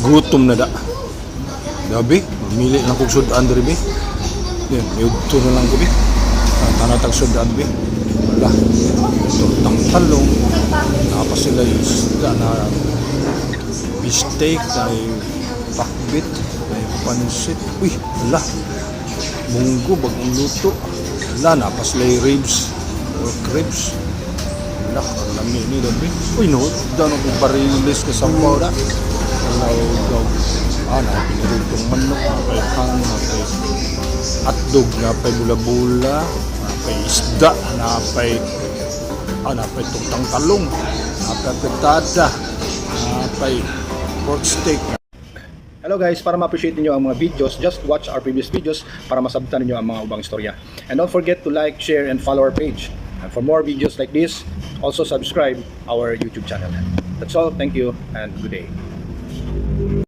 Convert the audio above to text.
Gutom na da. Gabi, mamili lang kong sudan diri bi. Yan, yudto na lang ko bi. Tanatag sudan bi. Wala. Tortang talong. Napa sila yung isda na beefsteak, na pakbit, na pansit. Uy, wala. Munggo, bagong luto. Wala, napa sila yung ribs. Pork ribs. Wala, karami ni dabi. Uy, no, dyan akong parilis ka sa pawda. Wala, napinirutong manok, napay hang, napay hotdog, napay bula-bula, napay isda, napay tortang talong, napay petada, napay pork steak. Hello guys, para ma-appreciate niyo ang mga videos, just watch our previous videos para masabtan niyo ang mga ubang istorya. And don't forget to like, share, and follow our page. And for more videos like this, also subscribe our YouTube channel. That's all. Thank you and good day.